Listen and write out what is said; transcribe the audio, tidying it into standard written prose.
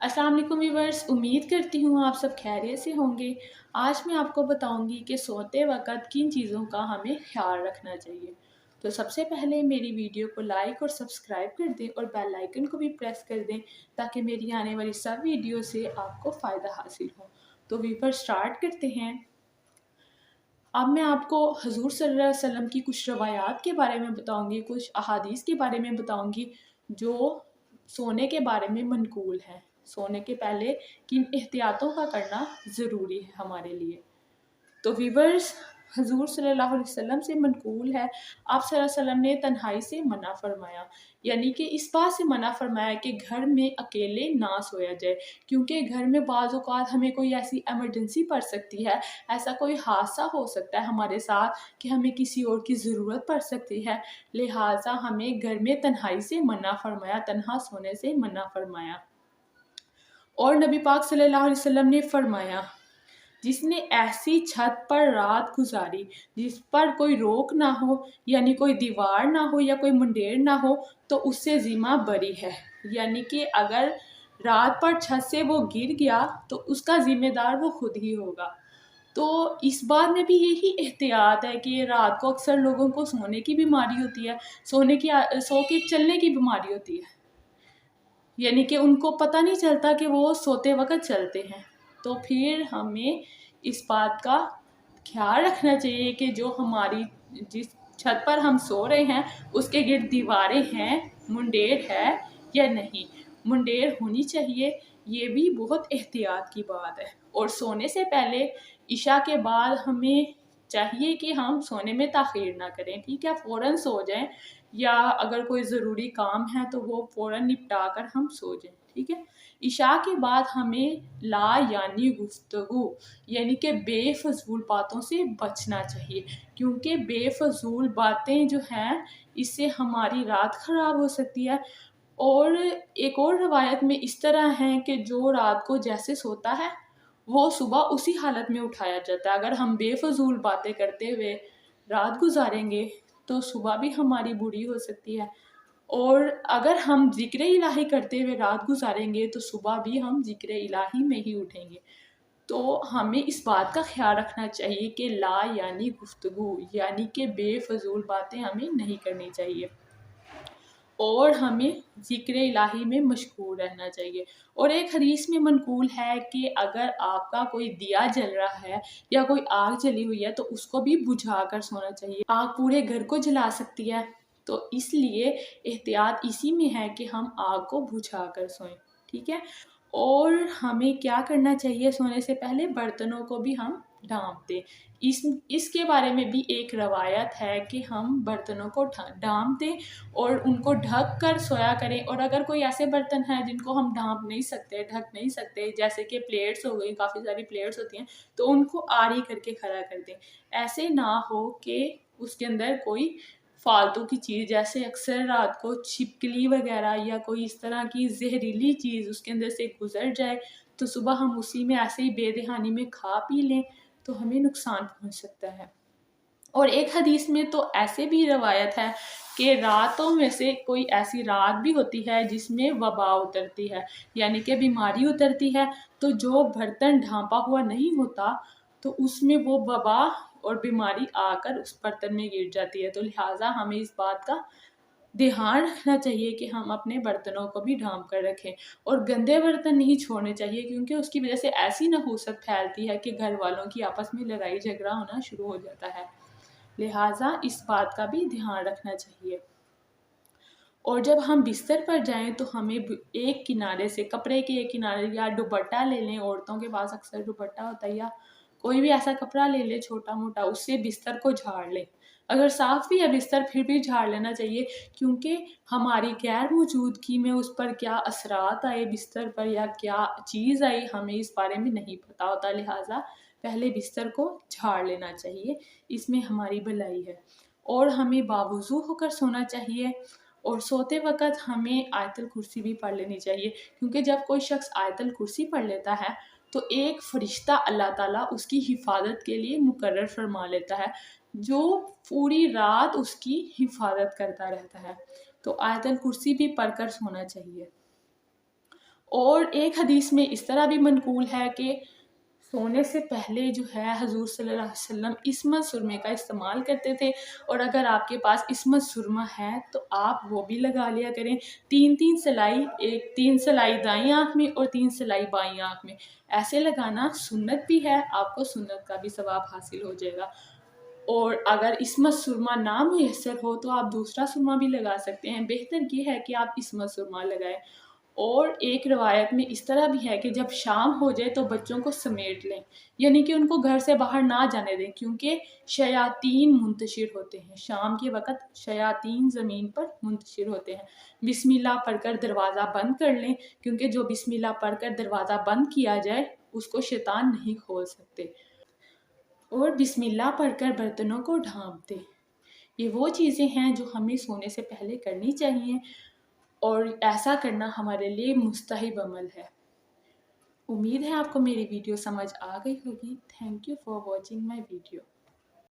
अस्सलाम वालेकुम व्यूअर्स, उम्मीद करती हूँ आप सब खैरियत से होंगे। आज मैं आपको बताऊंगी कि सोते वक्त किन चीज़ों का हमें ख्याल रखना चाहिए। तो सबसे पहले मेरी वीडियो को लाइक और सब्सक्राइब कर दें और बेल आइकन को भी प्रेस कर दें ताकि मेरी आने वाली सब वीडियो से आपको फ़ायदा हासिल हो। तो व्यूअर्स स्टार्ट करते हैं। अब मैं आपको हजूर सल्लल्लाहु अलैहि वसल्लम की कुछ रवायात के बारे में बताऊंगी, कुछ अहादीस के बारे में बताऊंगी जो सोने के बारे में मनकूल है। सोने के पहले किन एहतियातों का करना ज़रूरी है हमारे लिए। तो वीवर्स, हजूर सल्लल्लाहु अलैहि वसल्लम से मनकूल है, आप सल्लल्लाहु अलैहि वसल्लम ने तन्हाई से मना फरमाया, यानी कि इस बात से मना फरमाया कि घर में अकेले ना सोया जाए, क्योंकि घर में बाज़ औक़ात हमें कोई ऐसी एमरजेंसी पड़ सकती है, ऐसा कोई हादसा हो सकता है हमारे साथ कि हमें किसी और की ज़रूरत पड़ सकती है। लिहाजा हमें घर में तन्हाई से मना फरमाया, तन्हा सोने से मना फरमाया। और नबी पाक सल्लल्लाहु अलैहि वसल्लम ने फरमाया, जिसने ऐसी छत पर रात गुजारी जिस पर कोई रोक ना हो, यानी कोई दीवार ना हो या कोई मुंडेर ना हो, तो उससे ज़िम्मा बरी है। यानी कि अगर रात पर छत से वो गिर गया तो उसका ज़िम्मेदार वो खुद ही होगा। तो इस बात में भी यही एहतियात है कि रात को अक्सर लोगों को सोने की बीमारी होती है, सो के चलने की बीमारी होती है, यानी कि उनको पता नहीं चलता कि वो सोते वक्त चलते हैं। तो फिर हमें इस बात का ख्याल रखना चाहिए कि जो हमारी जिस छत पर हम सो रहे हैं उसके गिर्द दीवारें हैं, मुंडेर है या नहीं। मुंडेर होनी चाहिए, ये भी बहुत एहतियात की बात है। और सोने से पहले इशा के बाद हमें चाहिए कि हम सोने में ताख़ीर ना करें, ठीक है, फ़ौरन सो जाएं, या अगर कोई ज़रूरी काम है तो वो फ़ौरन निपटा कर हम सो जाएं, ठीक है। इशा के बाद हमें ला यानी गुफ्तगू, यानी कि बेफजूल बातों से बचना चाहिए, क्योंकि बेफजूल बातें जो हैं इससे हमारी रात ख़राब हो सकती है। और एक और रवायत में इस तरह है कि जो रात को जैसे सोता है वो सुबह उसी हालत में उठाया जाता है। अगर हम बेफजूल बातें करते हुए रात गुजारेंगे तो सुबह भी हमारी बुरी हो सकती है, और अगर हम ज़िक्र इलाही करते हुए रात गुजारेंगे तो सुबह भी हम ज़िक्र इलाही में ही उठेंगे। तो हमें इस बात का ख्याल रखना चाहिए कि ला यानी गुफ्तगू, यानी कि बेफजूल बातें हमें नहीं करनी चाहिए, और हमें ज़िक्र इलाही में मशगूल रहना चाहिए। और एक हदीस में मनकूल है कि अगर आपका कोई दिया जल रहा है या कोई आग जली हुई है तो उसको भी बुझा कर सोना चाहिए। आग पूरे घर को जला सकती है, तो इसलिए एहतियात इसी में है कि हम आग को बुझा कर सोएं, ठीक है। और हमें क्या करना चाहिए, सोने से पहले बर्तनों को भी हम ढाँप दें। इसके बारे में भी एक रवायत है कि हम बर्तनों को ढाँप दें और उनको ढक कर सोया करें। और अगर कोई ऐसे बर्तन हैं जिनको हम ढाँप नहीं सकते, ढक नहीं सकते, जैसे कि प्लेट्स हो गई, काफ़ी सारी प्लेट्स होती हैं, तो उनको आड़ी करके खड़ा कर दें। ऐसे ना हो कि उसके अंदर कोई फालतू की चीज़, जैसे अक्सर रात को छिपकली वगैरह या कोई इस तरह की जहरीली चीज़ उसके अंदर से गुजर जाए, तो सुबह हम उसी में ऐसे ही बेदहानी में खा पी लें तो हमें नुकसान पहुंच सकता है। और एक हदीस में तो ऐसे भी रवायत है कि रातों में से कोई ऐसी रात भी होती है जिसमें वबा उतरती है, यानी कि बीमारी उतरती है। तो जो बर्तन ढांपा हुआ नहीं होता तो उसमें वो वबा और बीमारी आकर उस बर्तन में गिर जाती है। तो लिहाजा हमें इस बात का ध्यान रखना चाहिए कि हम अपने बर्तनों को भी ढांप कर रखें, और गंदे बर्तन नहीं छोड़ने चाहिए, क्योंकि उसकी वजह से ऐसी नहूसत फैलती है कि घर वालों की आपस में लड़ाई झगड़ा होना शुरू हो जाता है। लिहाजा इस बात का भी ध्यान रखना चाहिए। और जब हम बिस्तर पर जाएं तो हमें एक किनारे से, कपड़े के एक किनारे या दुपट्टा ले लें, औरतों के पास अक्सर दुपट्टा होता है, या कोई भी ऐसा कपड़ा ले ले छोटा मोटा, उससे बिस्तर को झाड़ लें। अगर साफ़ भी है बिस्तर फिर भी झाड़ लेना चाहिए, क्योंकि हमारी गैर मौजूदगी में उस पर क्या असरात आए बिस्तर पर या क्या चीज़ आई हमें इस बारे में नहीं पता होता। लिहाजा पहले बिस्तर को झाड़ लेना चाहिए, इसमें हमारी भलाई है। और हमें बावुज़ू होकर सोना चाहिए, और सोते वक़्त हमें आयतल कुर्सी भी पढ़ लेनी चाहिए, क्योंकि जब कोई शख्स आयतल कुर्सी पढ़ लेता है तो एक फ़रिश्ता अल्लाह ताला उसकी हिफाजत के लिए मुकर्रर फरमा लेता है, जो पूरी रात उसकी हिफाजत करता रहता है। तो आयतल कुर्सी भी पढ़कर सोना चाहिए। اور ایک حدیث میں اس طرح بھی منقول ہے کہ سونے سے پہلے جو ہے حضور صلی اللہ علیہ وسلم عصمت سرمے کا استعمال کرتے تھے، اور اگر آپ کے پاس عصمت سرما ہے تو آپ وہ بھی لگا لیا کریں، 3 سلائی، 3 سلائی دائیں آنکھ میں اور 3 سلائی بائیں آنکھ میں، ایسے لگانا سنت بھی ہے، آپ کو سنت کا بھی ثواب حاصل ہو جائے گا۔ اور اگر عصمت سرما نہ میسر ہو تو آپ دوسرا سرما بھی لگا سکتے ہیں، بہتر یہ ہے کہ آپ عصمت سرما لگائیں۔ اور ایک روایت میں اس طرح بھی ہے کہ جب شام ہو جائے تو بچوں کو سمیٹ لیں، یعنی کہ ان کو گھر سے باہر نہ جانے دیں، کیونکہ شیاطین منتشر ہوتے ہیں، شام کے وقت شیاطین زمین پر منتشر ہوتے ہیں۔ بسم اللہ پڑھ کر دروازہ بند کر لیں، کیونکہ جو بسم اللہ پڑھ کر دروازہ بند کیا جائے اس کو شیطان نہیں کھول سکتے۔ اور بسم اللہ پڑھ کر برتنوں کو ڈھانپ دیں۔ یہ وہ چیزیں ہیں جو ہمیں سونے سے پہلے کرنی چاہیے، اور ایسا کرنا ہمارے لیے مستحب عمل ہے۔ امید ہے آپ کو میری ویڈیو سمجھ آ گئی ہوگی۔ Thank you for watching my video.